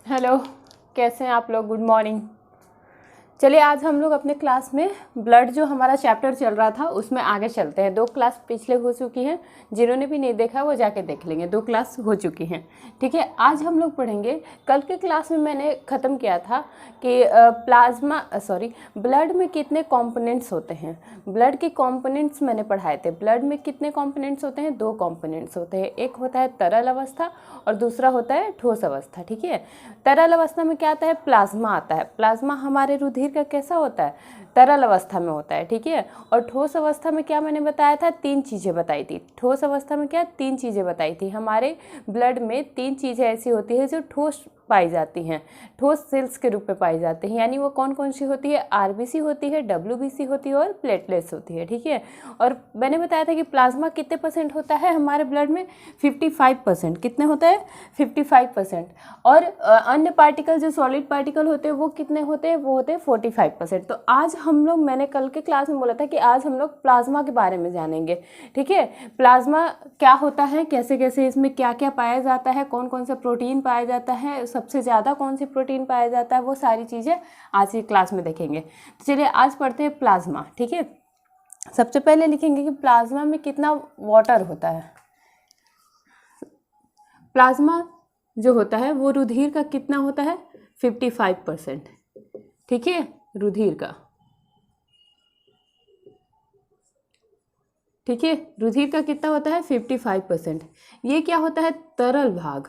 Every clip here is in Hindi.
हेलो, कैसे हैं आप लोग। Good morning. चलिए आज हम लोग अपने क्लास में ब्लड जो हमारा चैप्टर चल रहा था उसमें आगे चलते हैं। 2 क्लास पिछले हो चुकी हैं, जिन्होंने भी नहीं देखा वो जाके देख लेंगे। 2 क्लास हो चुकी हैं, ठीक है। आज हम लोग पढ़ेंगे, कल के क्लास में मैंने ख़त्म किया था कि ब्लड में कितने कंपोनेंट्स होते हैं। ब्लड के कंपोनेंट्स मैंने पढ़ाए थे। ब्लड में कितने कंपोनेंट्स होते हैं? 2 कंपोनेंट्स होते हैं। एक होता है तरल अवस्था और दूसरा होता है ठोस अवस्था, ठीक है। तरल अवस्था में क्या आता है? प्लाज्मा आता है। प्लाज्मा हमारे रुधिर का कैसा होता है? तरल अवस्था में होता है, ठीक है। और ठोस अवस्था में क्या मैंने बताया था? 3 चीज़ें बताई थी। ठोस अवस्था में क्या 3 चीज़ें बताई थी? हमारे ब्लड में 3 चीज़ें ऐसी होती है जो ठोस पाई जाती हैं, ठोस सेल्स के रूप में पाई जाती हैं। यानी वो कौन कौन सी होती है? आरबीसी होती है, डब्ल्यूबीसी होती है और प्लेटलेट्स होती है, ठीक है। और मैंने बताया था कि प्लाज्मा कितने % होता है हमारे ब्लड में? 55%। कितने होता है? 55%। और अन्य पार्टिकल जो सॉलिड पार्टिकल होते हैं वो कितने होते हैं? वो होते हैं 45%। तो आज हम लोग, मैंने कल के क्लास में बोला था कि आज हम लोग प्लाज्मा के बारे में जानेंगे, ठीक है। प्लाज्मा क्या होता है, कैसे कैसे इसमें क्या क्या पाया जाता है, कौन कौन सा प्रोटीन पाया जाता है, सबसे ज़्यादा कौन सी प्रोटीन पाया जाता है, वो सारी चीज़ें आज की क्लास में देखेंगे। तो चलिए आज पढ़ते हैं प्लाज्मा, ठीक है। सबसे पहले लिखेंगे कि प्लाज्मा में कितना वाटर होता है। प्लाज्मा जो होता है वो रुधिर का कितना होता है? 55%, ठीक है। रुधिर का, ठीक है। रुधिर का कितना होता है? 55%। ये क्या होता है? तरल भाग,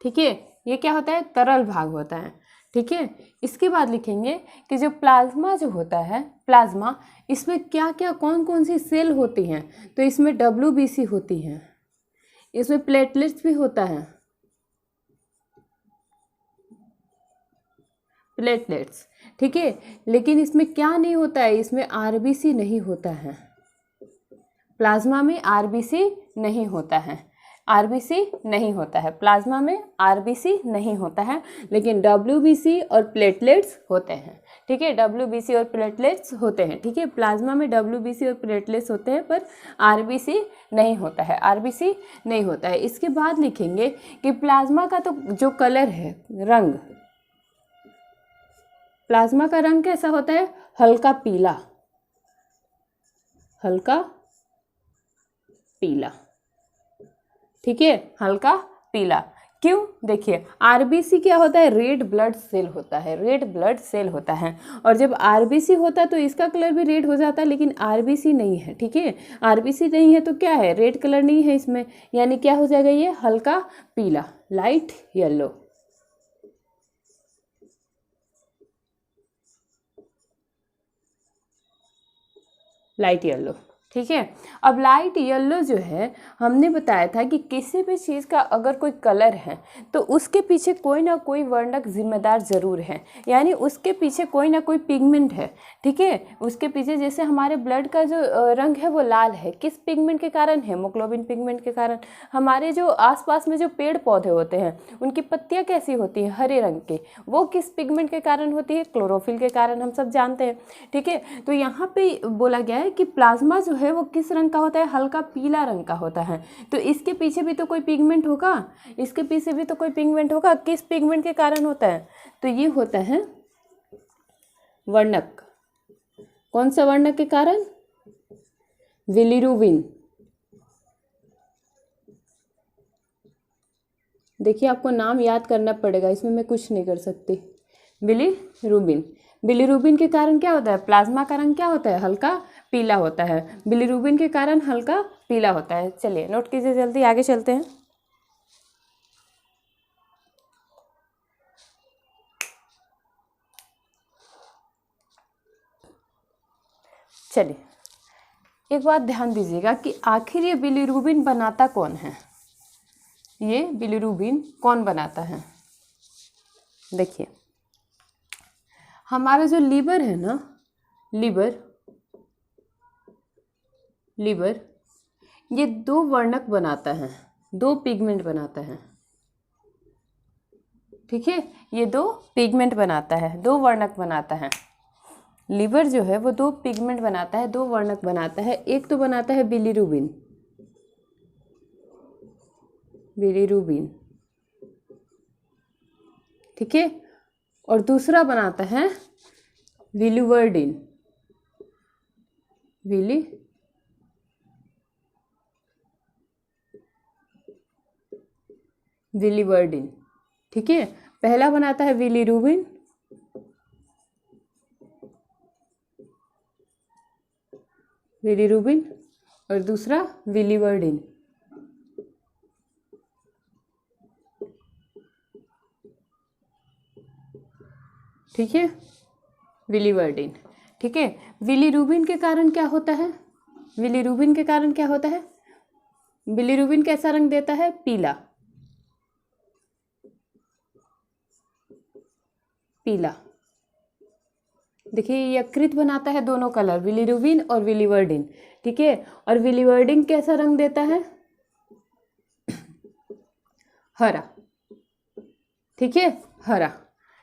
ठीक है। ये क्या होता है? तरल भाग होता है, ठीक है। इसके बाद लिखेंगे कि जो प्लाज्मा जो होता है, प्लाज्मा, इसमें क्या क्या कौन कौन सी सेल होती हैं। तो इसमें डब्ल्यूबीसी होती हैं, इसमें प्लेटलेट्स भी होता है, प्लेटलेट्स, ठीक है। लेकिन इसमें क्या नहीं होता है? इसमें आरबीसी नहीं होता है। प्लाज्मा में आरबीसी नहीं होता है, आरबीसी नहीं होता है। प्लाज्मा में आरबीसी नहीं होता है, लेकिन डब्ल्यूबीसी और प्लेटलेट्स होते हैं, ठीक है। डब्ल्यूबीसी और प्लेटलेट्स होते हैं, ठीक है। प्लाज्मा में डब्ल्यूबीसी और प्लेटलेट्स होते हैं पर आरबीसी नहीं होता है, आरबीसी नहीं होता है। इसके बाद लिखेंगे कि प्लाज्मा का तो जो कलर है, रंग, प्लाज्मा का रंग कैसा होता है? हल्का पीला, हल्का पीला, ठीक है। हल्का पीला। क्यों? देखिए आरबीसी क्या होता है? रेड ब्लड सेल होता है, रेड ब्लड सेल होता है। और जब आरबीसी होता है तो इसका कलर भी रेड हो जाता है, लेकिन आरबीसी नहीं है, ठीक है। आरबीसी नहीं है तो क्या है? रेड कलर नहीं है इसमें, यानी क्या हो जाएगा? ये हल्का पीला, लाइट येलो, लाइट येलो, ठीक है। अब लाइट येलो जो है, हमने बताया था कि किसी भी चीज़ का अगर कोई कलर है तो उसके पीछे कोई ना कोई वर्णक जिम्मेदार ज़रूर है, यानी उसके पीछे कोई ना कोई पिगमेंट है, ठीक है। उसके पीछे, जैसे हमारे ब्लड का जो रंग है वो लाल है, किस पिगमेंट के कारण? हेमोग्लोबिन पिगमेंट के कारण। हमारे जो आसपास में जो पेड़ पौधे होते हैं उनकी पत्तियाँ कैसी होती हैं? हरे रंग की। वो किस पिगमेंट के कारण होती है? क्लोरोफिल के कारण, हम सब जानते हैं, ठीक है। तो यहाँ पे बोला गया है कि प्लाज्मा जो है वो किस रंग का होता है? हल्का पीला रंग का होता है। तो इसके पीछे भी तो कोई पिगमेंट होगा, इसके पीछे भी तो कोई पिगमेंट होगा। किस पिगमेंट के कारण होता है? तो ये होता है वर्णक। कौन सा वर्णक के कारण? बिलिरुबिन। देखिए आपको नाम याद करना पड़ेगा, इसमें मैं कुछ नहीं कर सकती। बिलिरुबिन, बिलिरुबिन के कारण क्या होता है? प्लाज्मा का रंग क्या होता है? हल्का पीला होता है। बिलिरुबिन के कारण हल्का पीला होता है। चलिए नोट कीजिए, जल्दी आगे चलते हैं। चलिए एक बात ध्यान दीजिएगा कि आखिर ये बिलिरुबिन बनाता कौन है? ये बिलिरुबिन कौन बनाता है? देखिए हमारा जो लीवर है ना, लीवर, लीवर ये 2 वर्णक बनाता है, 2 पिगमेंट बनाता है, ठीक है। ये 2 पिगमेंट बनाता है, 2 वर्णक बनाता है। लीवर जो है वो 2 पिगमेंट बनाता है, 2 वर्णक बनाता है। एक तो बनाता है बिलिरुबिन, बिलीरुबिन, ठीक है। और दूसरा बनाता है बिलीवर्डिन, बिलीवर्डिन, ठीक है। पहला बनाता है बिलीरुबिन, और दूसरा बिलीवर्डिन, ठीक है, बिलीवर्डिन, ठीक है। बिलीरुबिन के कारण क्या होता है? बिलीरुबिन के कारण क्या होता है? बिलीरुबिन कैसा रंग देता है? पीला, पीला। देखिए यकृत बनाता है दोनों कलर, बिलीरुबिन और बिलीवर्डिन, ठीक है। और बिलीवर्डिन कैसा रंग देता है? हरा, ठीक है, हरा,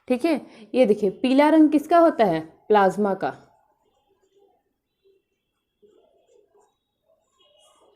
ठीक है। ये देखिए पीला रंग किसका होता है? प्लाज्मा का,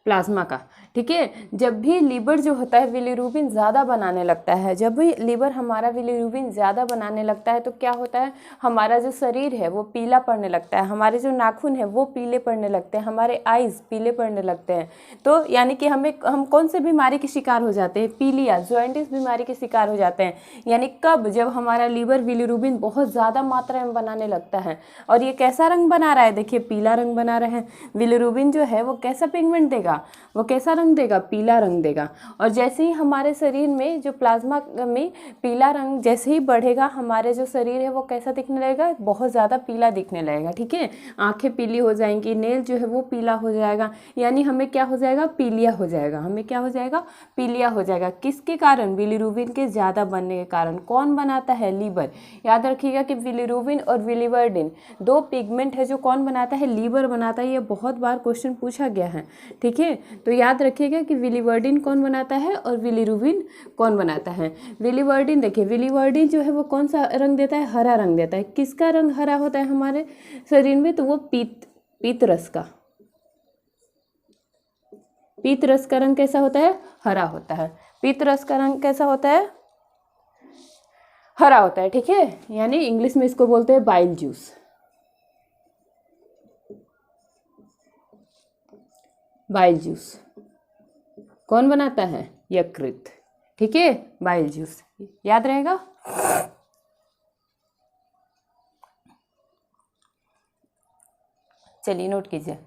प्लाज्मा का, ठीक है। जब भी लीवर जो होता है बिलीरुबिन ज़्यादा बनाने लगता है, जब भी लीवर हमारा बिलीरुबिन ज़्यादा बनाने लगता है तो क्या होता है? हमारा जो शरीर है वो पीला पड़ने लगता है, हमारे जो नाखून है वो पीले पड़ने लगते हैं, हमारे आइज़ पीले पड़ने लगते हैं। तो यानी कि हम कौन से बीमारी के शिकार हो जाते हैं? पीलिया, जॉइंटिस बीमारी के शिकार हो जाते हैं। यानी कब? जब हमारा लीवर बिलीरुबिन बहुत ज़्यादा मात्रा में बनाने लगता है। और ये कैसा रंग बना रहा है? देखिए पीला रंग बना रहा है। बिलीरुबिन जो है वो कैसा पिगमेंट देगा? वो कैसा रंग देगा? पीला रंग देगा। और जैसे ही हमारे शरीर में जो प्लाज्मा में पीला रंग जैसे ही बढ़ेगा, हमारे जो शरीर है वो कैसा दिखने लगेगा? बहुत ज़्यादा पीला दिखने लगेगा, ठीक है। आंखें पीली हो जाएंगी, नेल जो है वो पीला हो जाएगा, यानी हमें क्या हो जाएगा? पीलिया हो जाएगा, हमें क्या हो जाएगा? पीलिया हो जाएगा। किसके कारण? बिलीरुबिन के ज़्यादा बनने के कारण। कौन बनाता है? लीवर। याद रखिएगा कि बिलीरुबिन और बिलीवर्डिन दो पिगमेंट है जो कौन बनाता है? लीवर बनाता है। ये बहुत बार क्वेश्चन पूछा गया है, ठीक है। तो याद रखिएगा कि बिलीवर्डिन कौन बनाता है और बिलीरुबिन कौन बनाता है। बिलीवर्डिन, देखिए बिलीवर्डिन जो है वो कौन सा रंग देता है? हरा रंग देता है। किसका रंग हरा होता है हमारे शरीर में? तो वो पीत रस का, पीत रस का रंग कैसा होता है? हरा होता है। पीत रस का रंग कैसा होता है? हरा होता है, ठीक है। यानी इंग्लिश में इसको बोलते हैं बाइल जूस, बाइल जूस। कौन बनाता है? यकृत, ठीक है, बाइल जूस। याद रहेगा। चलिए नोट कीजिए।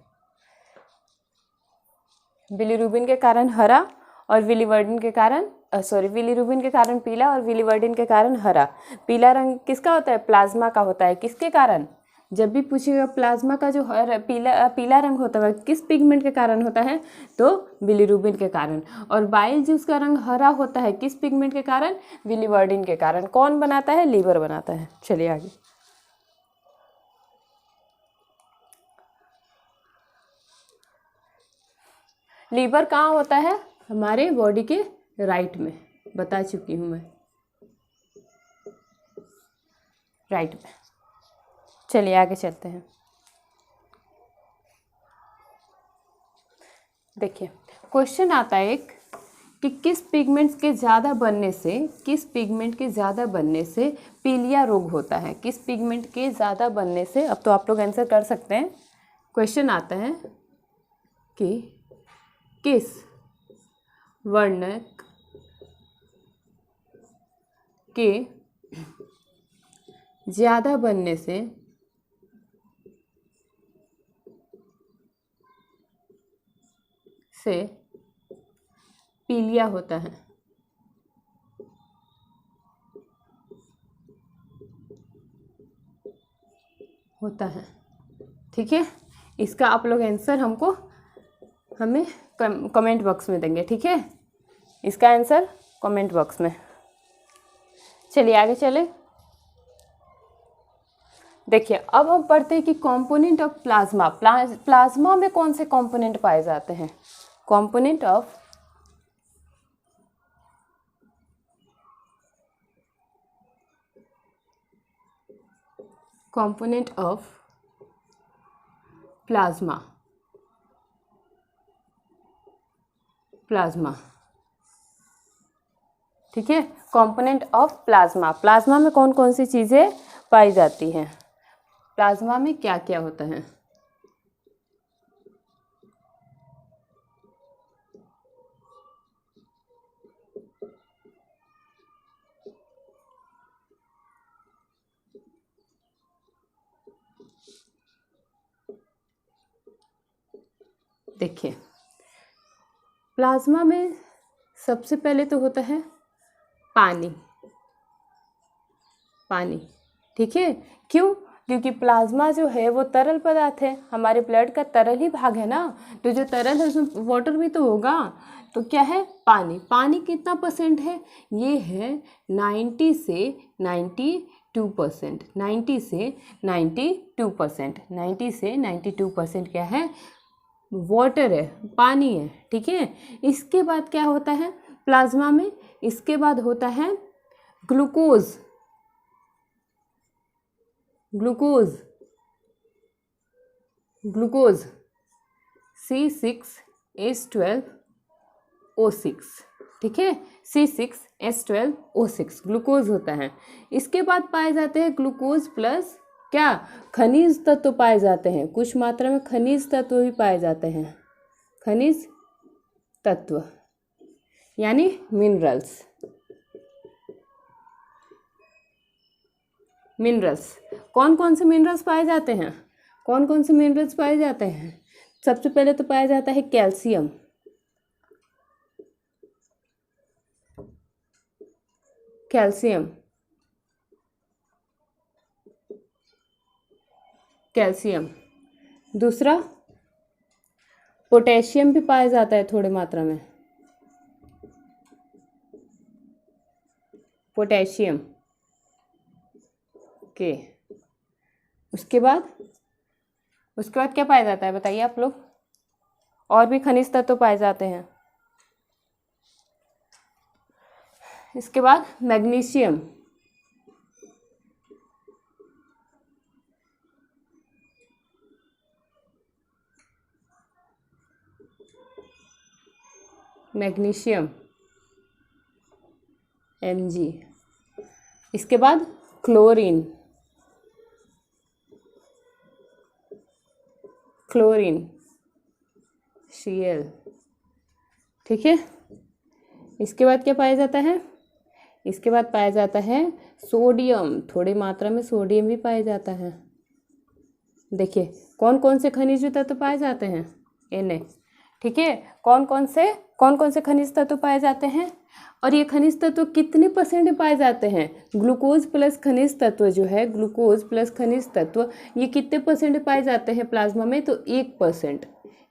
बिलीरुबिन के कारण हरा और बिलीवर्डिन के कारण बिलीरुबिन के कारण पीला और बिलीवर्डिन के कारण हरा। पीला रंग किसका होता है? प्लाज्मा का होता है। किसके कारण? जब भी पूछिएगा प्लाज्मा का जो पीला रंग होता है किस पिगमेंट के कारण होता है? तो बिलीरुबिन के कारण। और बाइल जूस का रंग हरा होता है किस पिगमेंट के कारण? बिलीवर्डिन के कारण। कौन बनाता है? लीवर बनाता है। चलिए आगे। लीवर कहाँ होता है? हमारे बॉडी के राइट में, बता चुकी हूँ मैं, राइट में। चलिए आगे चलते हैं। देखिए क्वेश्चन आता है एक कि किस पिगमेंट के ज़्यादा बनने से पीलिया रोग होता है? किस पिगमेंट के ज़्यादा बनने से? अब तो आप लोग आंसर कर सकते हैं। क्वेश्चन आता है कि किस वर्णक के ज़्यादा बनने से पीलिया होता है? ठीक है। इसका आप लोग आंसर हमें कमेंट बॉक्स में देंगे, ठीक है। इसका आंसर कमेंट बॉक्स में। चलिए आगे चले। देखिए अब हम पढ़ते हैं कि कंपोनेंट ऑफ प्लाज्मा। प्लाज्मा में कौन से कंपोनेंट पाए जाते हैं? Component of plasma. ठीक है। कंपोनेंट ऑफ प्लाज्मा, प्लाज्मा में कौन कौन सी चीज़ें पाई जाती हैं, प्लाज्मा में क्या क्या होता है। देखिए, प्लाज्मा में सबसे पहले तो होता है पानी, पानी, ठीक है। क्यों? क्योंकि प्लाज्मा जो है वो तरल पदार्थ है, हमारे ब्लड का तरल ही भाग है ना, तो जो तरल है उसमें वाटर भी तो होगा, तो क्या है, पानी। पानी कितना परसेंट है, ये है 90 से 92%, 90 से 92%, 90 से 92% क्या है, वाटर है, पानी है, ठीक है। इसके बाद क्या होता है प्लाज्मा में, इसके बाद होता है ग्लूकोज, ग्लूकोज, ग्लूकोज C6H12O6, ठीक है, C6H12O6 ग्लूकोज होता है। इसके बाद पाए जाते हैं ग्लूकोज प्लस क्या, खनिज तत्व पाए जाते हैं, कुछ मात्रा में खनिज तत्व भी पाए जाते हैं, खनिज तत्व यानी मिनरल्स, मिनरल्स। कौन कौन से मिनरल्स पाए जाते हैं, कौन कौन से मिनरल्स पाए जाते हैं, सबसे पहले तो पाया जाता है कैल्शियम, कैल्शियम, कैल्शियम। दूसरा पोटेशियम भी पाया जाता है थोड़ी मात्रा में, पोटेशियम के। उसके बाद क्या पाया जाता है बताइए आप लोग, और भी खनिज तत्व पाए जाते हैं। इसके बाद मैग्नीशियम, मैग्नीशियम Mg। इसके बाद क्लोरीन, क्लोरीन Cl, ठीक है। इसके बाद क्या पाया जाता है, इसके बाद पाया जाता है सोडियम, थोड़ी मात्रा में सोडियम भी पाया जाता है। देखिए कौन कौन से खनिज तत्व पाए जाते हैं, Na, ठीक है। कौन कौन से खनिज तत्व पाए जाते हैं, और ये खनिज तत्व कितने परसेंट पाए जाते हैं, ग्लूकोज प्लस खनिज तत्व जो है, ग्लूकोज प्लस खनिज तत्व ये कितने परसेंट पाए जाते हैं प्लाज्मा में, तो 1%,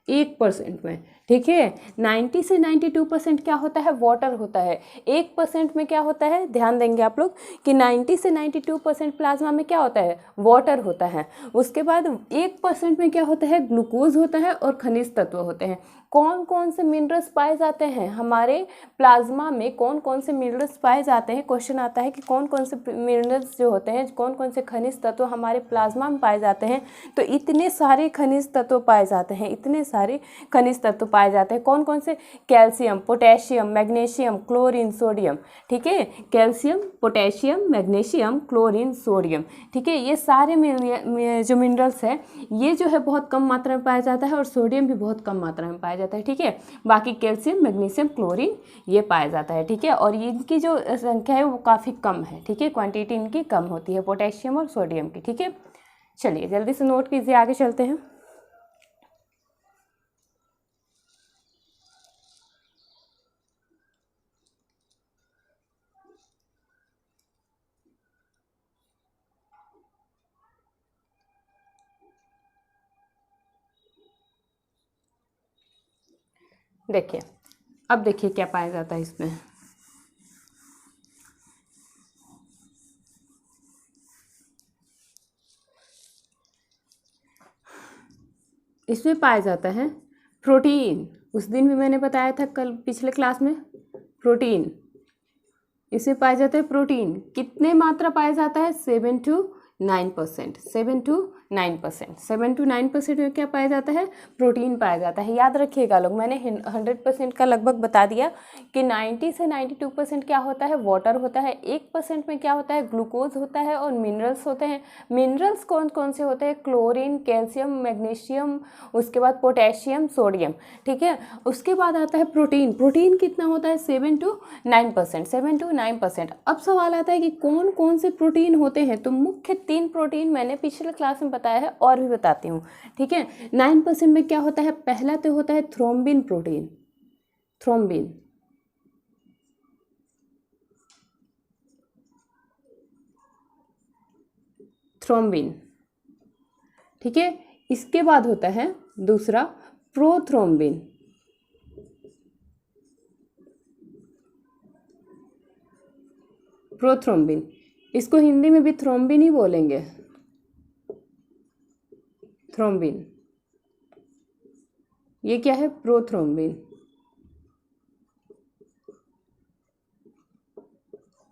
1% में, ठीक है। 90 से 92% क्या होता है, वाटर होता है। 1% में क्या होता है, ध्यान देंगे आप लोग कि 90 से 92% प्लाज्मा में क्या होता है, वाटर होता है। उसके बाद 1% में क्या होता है, ग्लूकोज होता है और खनिज तत्व होते हैं। कौन कौन से मिनरल्स पाए जाते हैं हमारे प्लाज्मा में, कौन कौन से मिनरल्स पाए जाते हैं, क्वेश्चन आता है कि कौन कौन से मिनरल्स जो होते हैं, कौन कौन से खनिज तत्व हमारे प्लाज्मा में पाए जाते हैं, तो इतने सारे खनिज तत्व पाए जाते हैं, इतने सारे खनिज तत्व पाए जाते हैं। कौन कौन से, calcium, potassium, magnesium, chlorine, sodium, ठीक है। Calcium, potassium, magnesium, chlorine, sodium, ठीक है। ये सारे जो मिनरल्स है ये जो है बहुत कम मात्रा में पाया जाता है, और सोडियम भी बहुत कम मात्रा में पाया जाता है, ठीक है। बाकी कैल्शियम, मैग्नीशियम, क्लोरीन ये पाया जाता है, ठीक है। और इनकी जो संख्या है वो काफ़ी कम है, ठीक है, क्वांटिटी इनकी कम होती है पोटेशियम और सोडियम की, ठीक है। चलिए जल्दी से नोट कीजिए, आगे चलते हैं। देखिए अब देखिए क्या पाया जाता है इसमें, इसमें पाया जाता है प्रोटीन। उस दिन भी मैंने बताया था कल पिछले क्लास में, प्रोटीन, इसमें पाया जाता है प्रोटीन। कितने मात्रा पाया जाता है, 7 to 9%, 7 to 9%। 7 to 9% में क्या पाया जाता है? प्रोटीन पाया जाता है। याद रखिएगा लोग, मैंने 100% का लगभग बता दिया कि 90 से 92% क्या होता है? वाटर होता है। 1% में क्या होता है? ग्लूकोज होता है और मिनरल्स होते हैं। मिनरल्स कौन कौन से होते हैं? क्लोरीन, कैल्शियम, मैग्नीशियम, उसके बाद पोटेशियम, सोडियम, ठीक है। उसके बाद आता है प्रोटीन। प्रोटीन कितना होता है? 7 to 9%। 7 to 9%। अब सवाल आता है कि कौन कौन से प्रोटीन होते हैं? तो मुख्य 3 प्रोटीन मैंने पिछले क्लास में बताया है और भी बताती हूँ, ठीक है। 9% में क्या होता है? पहला तो होता है थ्रोम्बिन प्रोटीन। थ्रोम्बिन, थ्रोम्बिन, ठीक है। इसके बाद होता है दूसरा प्रोथ्रोम्बिन। प्रोथ्रोम्बिन, इसको हिंदी में भी थ्रोम्बिन ही बोलेंगे, थ्रोम्बिन। ये क्या है? प्रोथ्रोम्बिन,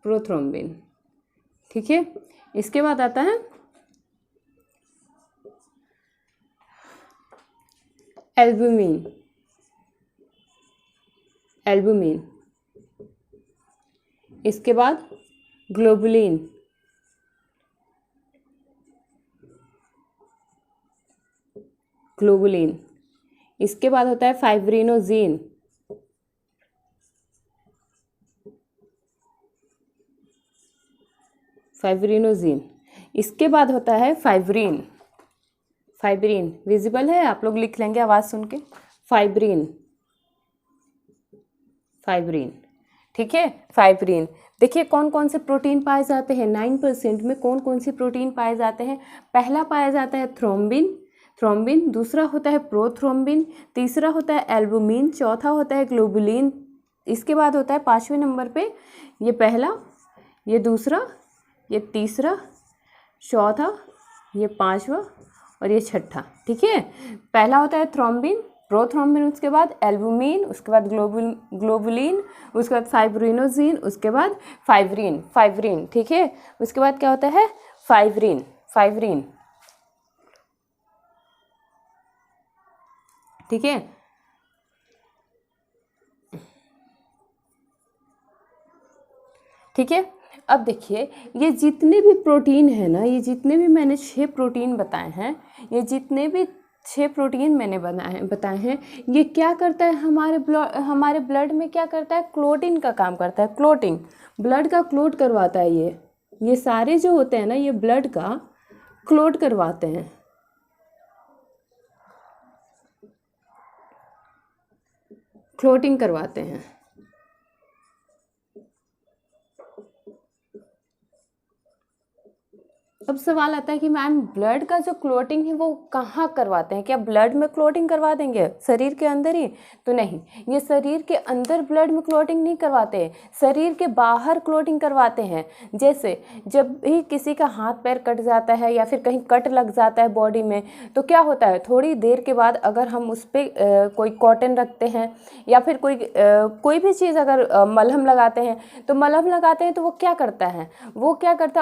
प्रोथ्रोम्बिन, ठीक है। इसके बाद आता है एल्बुमिन। एल्बुमिन, इसके बाद ग्लोबुलिन, ग्लोबुलिन। इसके बाद होता है फाइब्रिनोजिन। फाइब्रिनोजिन। इसके बाद होता है फाइब्रिन। फाइब्रिन विजिबल है? आप लोग लिख लेंगे आवाज सुन के। फाइब्रिन, फाइब्रिन, ठीक है। फाइब्रिन। देखिए कौन कौन से प्रोटीन पाए जाते हैं 9% में? कौन कौन से प्रोटीन पाए जाते हैं? पहला पाया जाता है थ्रोम्बिन, थ्रोम्बिन। दूसरा होता है प्रोथ्रोम्बिन। तीसरा होता है एल्बुमिन। चौथा होता है ग्लोबुलिन। इसके बाद होता है 5वें नंबर पे ये पहला, ये दूसरा, ये तीसरा, चौथा, ये 5वां और ये छठा, ठीक है। पहला होता है थ्रोम्बिन, प्रोथ्रोम्बिन, उसके बाद एल्बुमिन, उसके बाद ग्लोबुलिन, उसके बाद फाइब्रिनोजिन, उसके बाद फाइब्रिन। फाइब्रिन, ठीक है। उसके बाद क्या होता है? फाइब्रिन। फाइब्रिन, ठीक है। ठीक है। अब देखिए ये जितने भी प्रोटीन है ना, ये जितने भी मैंने 6 प्रोटीन बताए हैं, ये जितने भी 6 प्रोटीन मैंने बताए हैं, ये क्या करता है? हमारे ब्लड में क्या करता है? क्लोटिंग का काम करता है। क्लोटिंग, ब्लड का क्लोट करवाता है। ये सारे जो होते हैं ना, ये ब्लड का क्लोट करवाते हैं। क्लोटिंग करवाते हैं। अब सवाल आता है कि मैम ब्लड का जो क्लोटिंग है वो कहाँ करवाते हैं? क्या ब्लड में क्लोटिंग करवा देंगे? शरीर के अंदर ही? तो नहीं, ये शरीर के अंदर ब्लड में क्लोटिंग नहीं करवाते, शरीर के बाहर क्लोटिंग करवाते हैं। जैसे जब भी किसी का हाथ पैर कट जाता है या फिर कहीं कट लग जाता है बॉडी में, तो क्या होता है? थोड़ी देर के बाद अगर हम उस पर कोई कॉटन रखते हैं या फिर कोई भी चीज़ अगर मलहम लगाते हैं, तो मलहम लगाते हैं तो वो क्या करता है?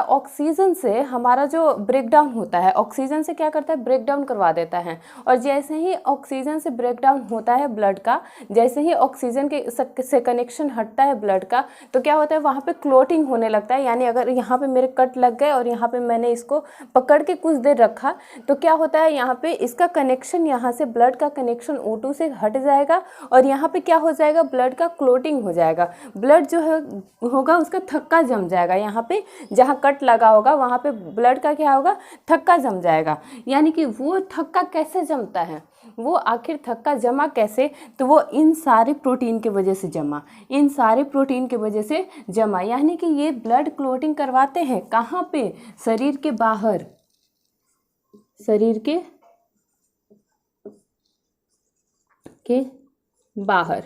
ऑक्सीजन से हमारा जो ब्रेकडाउन होता है, ऑक्सीजन से क्या करता है? ब्रेकडाउन करवा देता है। और जैसे ही ऑक्सीजन से ब्रेकडाउन होता है ब्लड का, जैसे ही ऑक्सीजन से कनेक्शन हटता है ब्लड का, तो क्या होता है? वहाँ पे क्लोटिंग होने लगता है। यानी अगर यहाँ पे मेरे कट लग गए और यहाँ पे मैंने इसको पकड़ के कुछ देर रखा, तो क्या होता है? यहाँ पे इसका कनेक्शन, यहाँ से ब्लड का कनेक्शन O2 से हट जाएगा और यहाँ पे क्या हो जाएगा? ब्लड का क्लोटिंग हो जाएगा। ब्लड जो है होगा उसका थक्का जम जाएगा। यहाँ पे जहाँ कट लगा होगा वहाँ पे ब्लड का क्या होगा? थक्का जम जाएगा। यानी कि वो थक्का कैसे जमता है? वो आखिर थक्का जमा कैसे? तो वो इन सारे प्रोटीन की वजह से जमा, इन सारे प्रोटीन की वजह से जमा। यानी कि ये ब्लड क्लोटिंग करवाते हैं कहाँ पे? शरीर के बाहर, शरीर के बाहर,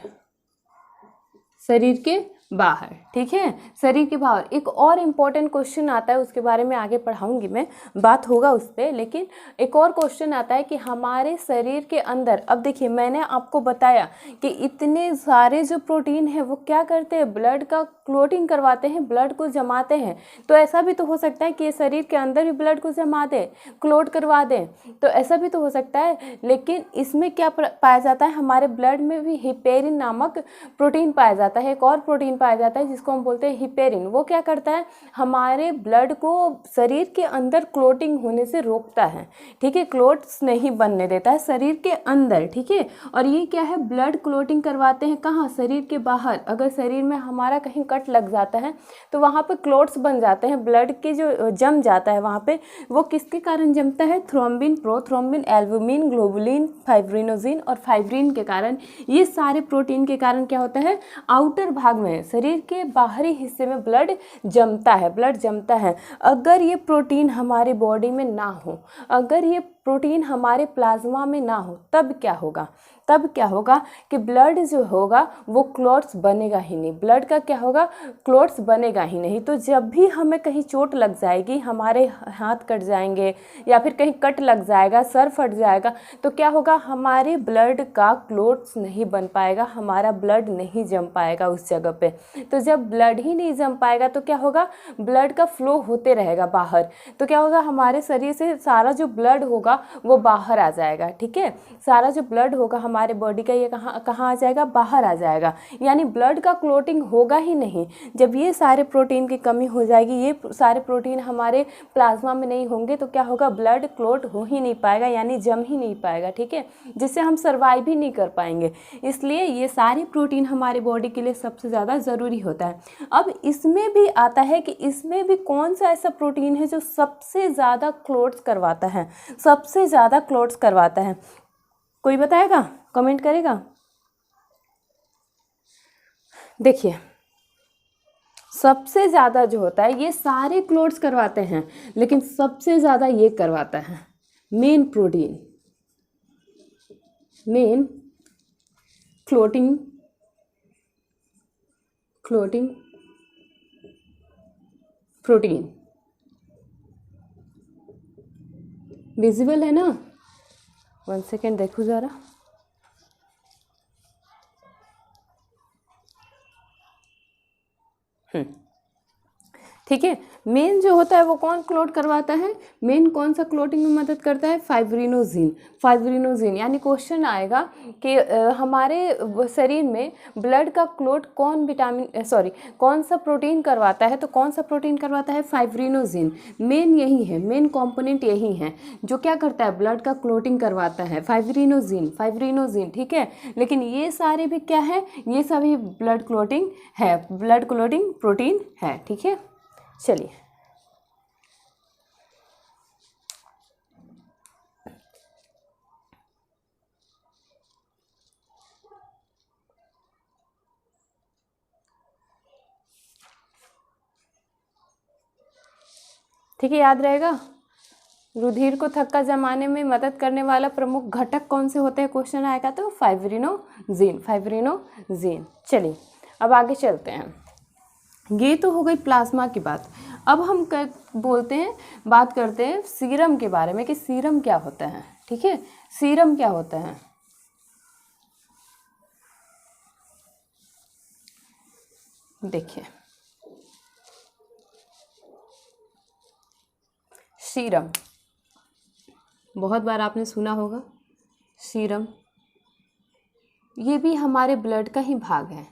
शरीर के बाहर, ठीक है, शरीर के बाहर। एक और इम्पॉर्टेंट क्वेश्चन आता है, उसके बारे में आगे पढ़ाऊंगी मैं, बात होगा उस पर, लेकिन एक और क्वेश्चन आता है कि हमारे शरीर के अंदर, अब देखिए मैंने आपको बताया कि इतने सारे जो प्रोटीन हैं वो क्या करते हैं, ब्लड का क्लोटिंग करवाते हैं, ब्लड को जमाते हैं। तो ऐसा भी तो हो सकता है कि ये शरीर के अंदर भी ब्लड को जमा दें, क्लोट करवा दें, तो ऐसा भी तो हो सकता है। लेकिन इसमें क्या पाया जाता है, हमारे ब्लड में भी हिपेरिन नामक प्रोटीन पाया जाता है, एक और प्रोटीन पाया जाता है जिसको हम बोलते हैं हिपेरिन। वो क्या करता है, हमारे ब्लड को शरीर के अंदर क्लोटिंग होने से रोकता है, ठीक है, क्लोट्स नहीं बनने देता है शरीर के अंदर, ठीक है। और ये क्या है, ब्लड क्लोटिंग करवाते हैं कहाँ, शरीर के बाहर। अगर शरीर में हमारा कहीं कट लग जाता है तो वहाँ पे क्लोट्स बन जाते हैं, ब्लड के जो जम जाता है वहाँ पे, वो किसके कारण जमता है, thrombin, prothrombin, albumin, globulin, fibrinogen और फाइब्रिन के कारण। ये सारे प्रोटीन के कारण क्या होता है, आउटर भाग में, शरीर के बाहरी हिस्से में ब्लड जमता है, ब्लड जमता है। अगर ये प्रोटीन हमारी बॉडी में ना हो, अगर ये प्रोटीन हमारे प्लाज्मा में ना हो, तब क्या होगा, तब क्या होगा कि ब्लड जो होगा वो क्लॉट्स बनेगा ही नहीं, ब्लड का क्या होगा, क्लॉट्स बनेगा ही नहीं। तो जब भी हमें कहीं चोट लग जाएगी, हमारे हाथ कट जाएंगे या फिर कहीं कट लग जाएगा, सर फट जाएगा, तो क्या होगा, हमारे ब्लड का क्लॉट्स नहीं बन पाएगा, हमारा ब्लड नहीं जम पाएगा उस जगह पे। तो जब ब्लड ही नहीं जम पाएगा तो क्या होगा, ब्लड का फ्लो होते रहेगा बाहर, तो क्या होगा, हमारे शरीर से सारा जो ब्लड होगा वो बाहर आ जाएगा, ठीक है, सारा जो ब्लड होगा हमारे बॉडी का ये कहाँ कहाँ आ जाएगा, बाहर आ जाएगा। यानी ब्लड का क्लोटिंग होगा ही नहीं। जब ये सारे प्रोटीन की कमी हो जाएगी, ये सारे प्रोटीन हमारे प्लाज्मा में नहीं होंगे, तो क्या होगा, ब्लड क्लोट हो ही नहीं पाएगा, यानी जम ही नहीं पाएगा, ठीक है, जिससे हम सर्वाइव ही नहीं कर पाएंगे। इसलिए ये सारे प्रोटीन हमारे बॉडी के लिए सबसे ज़्यादा ज़रूरी होता है। अब इसमें भी आता है कि इसमें भी कौन सा ऐसा प्रोटीन है जो सबसे ज़्यादा क्लोट्स करवाता है, सबसे ज़्यादा क्लोट्स करवाता है, कोई बताएगा, कमेंट करेगा। देखिए सबसे ज़्यादा जो होता है, ये सारे क्लोट्स करवाते हैं, लेकिन सबसे ज़्यादा ये करवाता है main protein, main clotting protein. Visible है ना, 1 सेकेंड देखो ज़रा, ठीक है। मेन जो होता है वो कौन क्लोट करवाता है, मेन कौन सा क्लोटिंग में मदद करता है, फाइब्रिनोजिन, फाइब्रिनोजिन। यानी क्वेश्चन आएगा कि हमारे शरीर में ब्लड का क्लोट कौन कौन सा प्रोटीन करवाता है, तो कौन सा प्रोटीन करवाता है, फाइब्रिनोजिन। मेन यही है, मेन कंपोनेंट यही है जो क्या करता है, ब्लड का क्लोटिंग करवाता है, फाइब्रिनोजिन, ठीक है। लेकिन ये सारे भी क्या है, ये सभी ब्लड क्लोटिंग है, ब्लड क्लोटिंग प्रोटीन है, ठीक है। चलिए ठीक है, याद रहेगा। रुधिर को थक्का जमाने में मदद करने वाला प्रमुख घटक कौन से होते हैं, क्वेश्चन आएगा तो फाइब्रिनोजिन। चलिए अब आगे चलते हैं। ये तो हो गई प्लाज्मा की बात। अब हम बात करते हैं सीरम के बारे में कि सीरम क्या होता है, ठीक है, सीरम क्या होता है। देखिए सीरम बहुत बार आपने सुना होगा, सीरम ये भी हमारे ब्लड का ही भाग है,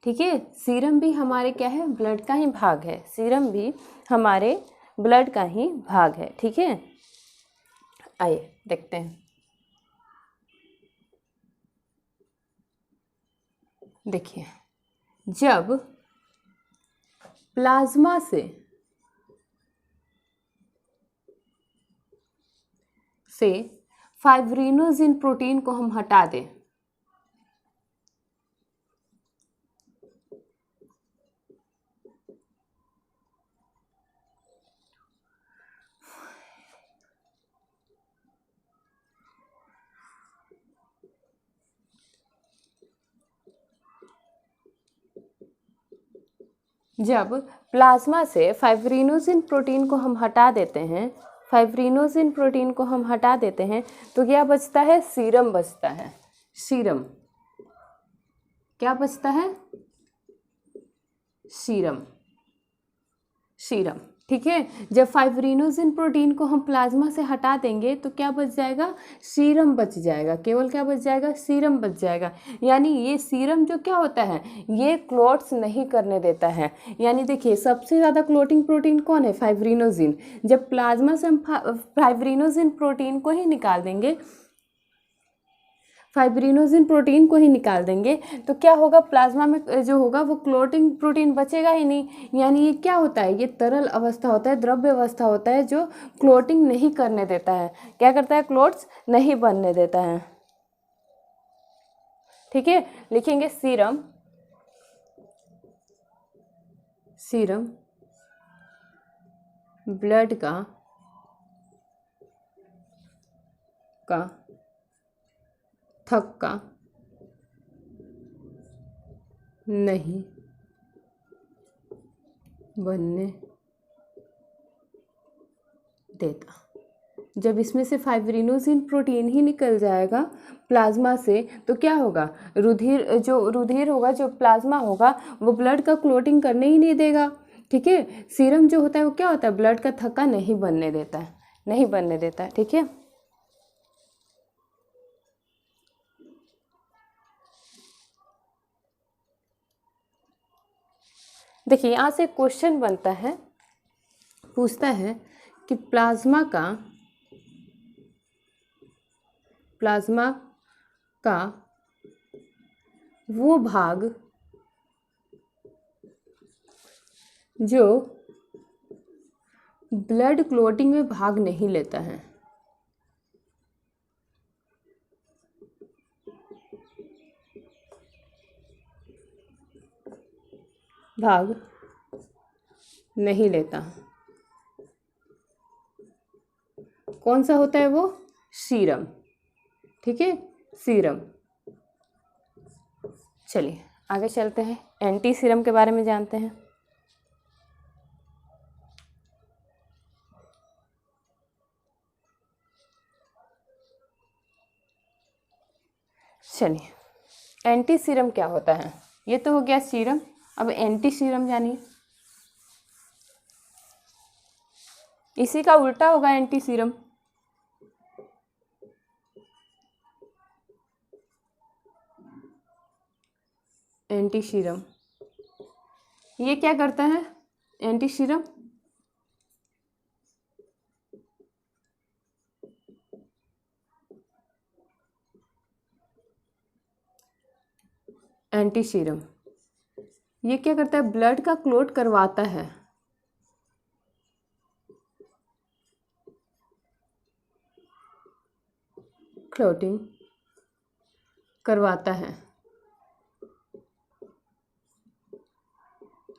ठीक है, सीरम भी हमारे क्या है, ब्लड का ही भाग है, सीरम भी हमारे ब्लड का ही भाग है, ठीक है। आइए देखते हैं। देखिए जब प्लाज्मा से फाइब्रिनोजिन प्रोटीन को हम हटा दें, जब प्लाज्मा से फाइब्रिनोजिन प्रोटीन को हम हटा देते हैं, फाइब्रिनोजिन प्रोटीन को हम हटा देते हैं तो क्या बचता है? सीरम बचता है। सीरम क्या बचता है? सीरम। सीरम, ठीक है। जब फाइब्रिनोजिन प्रोटीन को हम प्लाज्मा से हटा देंगे तो क्या बच जाएगा? सीरम बच जाएगा। केवल क्या बच जाएगा? सीरम बच जाएगा। यानी ये सीरम जो क्या होता है, ये क्लॉट्स नहीं करने देता है। यानी देखिए सबसे ज़्यादा क्लॉटिंग प्रोटीन कौन है? फाइब्रिनोजिन। जब प्लाज्मा से हम फाइब्रिनोजिन प्रोटीन को ही निकाल देंगे, फाइब्रिनोजिन प्रोटीन को ही निकाल देंगे तो क्या होगा? प्लाज्मा में जो होगा वो क्लोटिंग प्रोटीन बचेगा ही नहीं। यानी ये क्या होता है? ये तरल अवस्था होता है, द्रव्य अवस्था होता है जो क्लोटिंग नहीं करने देता है। क्या करता है? क्लोट्स नहीं बनने देता है। ठीक है, लिखेंगे सीरम। सीरम ब्लड का थक्का नहीं बनने देता। जब इसमें से फाइब्रिनोजिन प्रोटीन ही निकल जाएगा प्लाज्मा से तो क्या होगा? रुधिर होगा, जो प्लाज्मा होगा वो ब्लड का क्लोटिंग करने ही नहीं देगा। ठीक है, सीरम जो होता है वो क्या होता है? ब्लड का थक्का नहीं बनने देता है, नहीं बनने देता है। ठीक है, देखिए यहाँ से क्वेश्चन बनता है, पूछता है कि प्लाज्मा का वो भाग जो ब्लड क्लोटिंग में भाग नहीं लेता है। भाग नहीं लेता, कौन सा होता है वो? सीरम। ठीक है, सीरम। चलिए आगे चलते हैं, एंटी सीरम के बारे में जानते हैं। चलिए एंटी सीरम क्या होता है? ये तो हो गया सीरम, अब एंटी सीरम जानिए। इसी का उल्टा होगा एंटी सीरम। एंटी सीरम ये क्या करता है? एंटी सीरम एंटी सीरम ये क्या करता है? ब्लड का क्लोट करवाता है। क्लोटिंग करवाता है।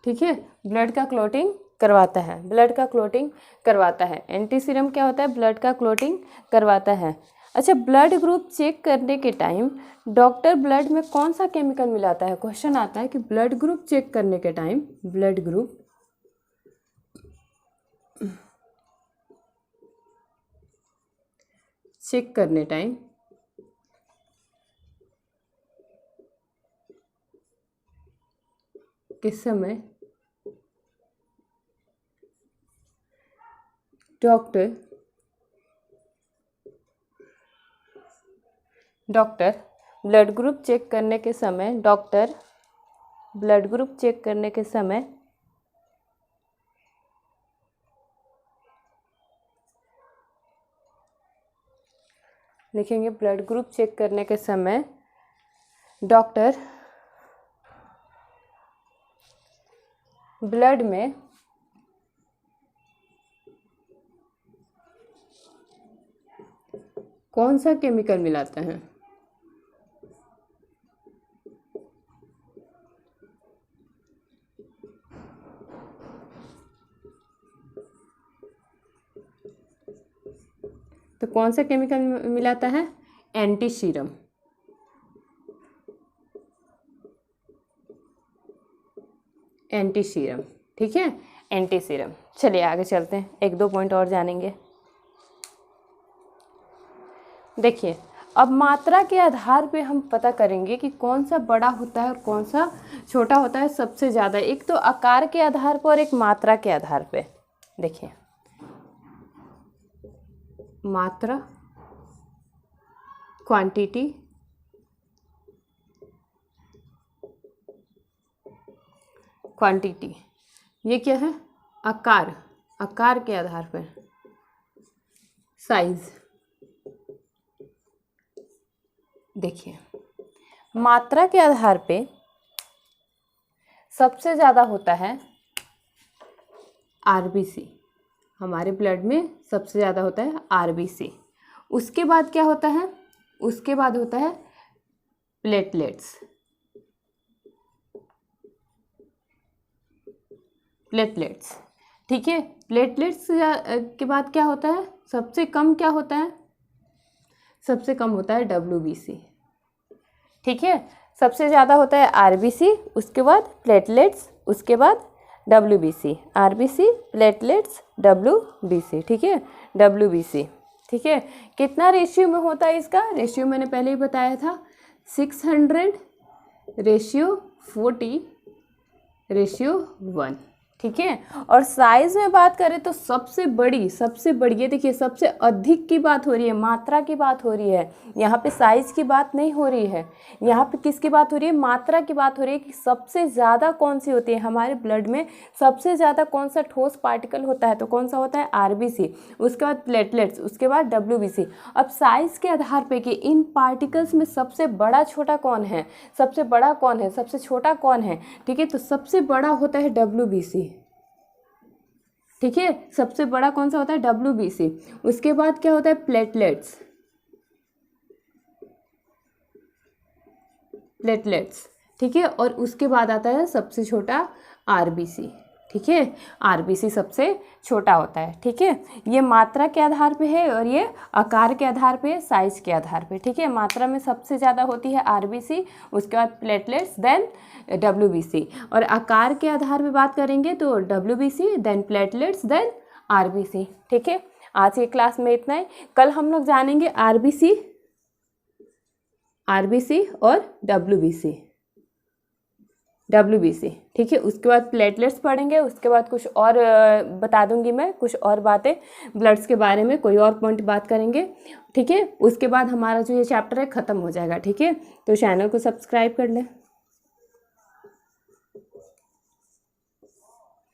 ठीक है, ब्लड का क्लोटिंग करवाता है, ब्लड का क्लोटिंग करवाता है। एंटी सीरम क्या होता है? ब्लड का क्लोटिंग करवाता है। अच्छा, ब्लड ग्रुप चेक करने के टाइम डॉक्टर ब्लड में कौन सा केमिकल मिलाता है? क्वेश्चन आता है कि ब्लड ग्रुप चेक करने के टाइम, ब्लड ग्रुप चेक करने टाइम किस समय डॉक्टर ब्लड ग्रुप चेक करने के समय, डॉक्टर ब्लड ग्रुप चेक करने के समय लिखेंगे ब्लड ग्रुप चेक करने के समय डॉक्टर ब्लड में कौन सा केमिकल मिलाता है? तो कौन सा केमिकल मिलाता है? Anti serum. एंटी सीरम, ठीक है, एंटी सीरम। चलिए आगे चलते हैं, 1-2 पॉइंट और जानेंगे। देखिए अब मात्रा के आधार पे हम पता करेंगे कि कौन सा बड़ा होता है और कौन सा छोटा होता है सबसे ज़्यादा। एक तो आकार के आधार पर और एक मात्रा के आधार पे। देखिए मात्रा, क्वांटिटी, क्वांटिटी, ये क्या है, आकार, आकार के आधार पर, साइज। देखिए मात्रा के आधार पे सबसे ज़्यादा होता है आरबीसी, हमारे ब्लड में सबसे ज़्यादा होता है आरबीसी। उसके बाद क्या होता है, उसके बाद होता है प्लेटलेट्स, प्लेटलेट्स, ठीक है। प्लेटलेट्स के बाद क्या होता है, सबसे कम क्या होता है, सबसे कम होता है डब्ल्यूबीसी, ठीक है। सबसे ज़्यादा होता है आरबीसी, उसके बाद प्लेटलेट्स, उसके बाद डब्ल्यूबीसी, आरबीसी, प्लेटलेट्स, डब्ल्यूबीसी, ठीक है, डब्ल्यूबीसी, ठीक है। कितना रेशियो में होता है इसका, रेशियो मैंने पहले ही बताया था, 600:40:1, ठीक है। और साइज़ में बात करें तो सबसे बड़ी, ये देखिए सबसे अधिक की बात हो रही है, मात्रा की बात हो रही है, यहाँ पे साइज़ की बात नहीं हो रही है, यहाँ पे किसकी बात हो रही है, मात्रा की बात हो रही है कि सबसे ज़्यादा कौन सी होती है हमारे ब्लड में, सबसे ज़्यादा कौन सा ठोस पार्टिकल होता है, तो कौन सा होता है आरबीसी, उसके बाद प्लेटलेट्स, उसके बाद डब्ल्यूबीसी। अब साइज़ के आधार पर कि इन पार्टिकल्स में सबसे बड़ा छोटा कौन है, सबसे बड़ा कौन है, सबसे छोटा कौन है, ठीक है, तो सबसे बड़ा होता है डब्ल्यूबीसी, ठीक है, सबसे बड़ा कौन सा होता है डब्ल्यूबीसी। उसके बाद क्या होता है प्लेटलेट्स, प्लेटलेट्स, ठीक है, और उसके बाद आता है सबसे छोटा आरबीसी, ठीक है, आरबीसी सबसे छोटा होता है, ठीक है। ये मात्रा के आधार पे है और ये आकार के आधार पे, साइज के आधार पे, ठीक है। मात्रा में सबसे ज़्यादा होती है आरबीसी, उसके बाद प्लेटलेट्स, देन डब्ल्यूबीसी। और आकार के आधार पे बात करेंगे तो WBC, then platelets, then RBC, ठीक है। आज की क्लास में इतना ही। कल हम लोग जानेंगे आरबीसी, और डब्ल्यूबीसी, ठीक है। उसके बाद प्लेटलेट्स पढ़ेंगे, उसके बाद कुछ और बता दूंगी मैं, कुछ और बातें ब्लड्स के बारे में, कोई और पॉइंट बात करेंगे, ठीक है। उसके बाद हमारा जो ये चैप्टर है ख़त्म हो जाएगा, ठीक है। तो चैनल को सब्सक्राइब कर लें,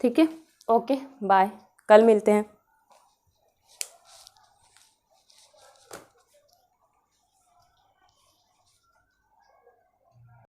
ठीक है। ओके बाय, कल मिलते हैं।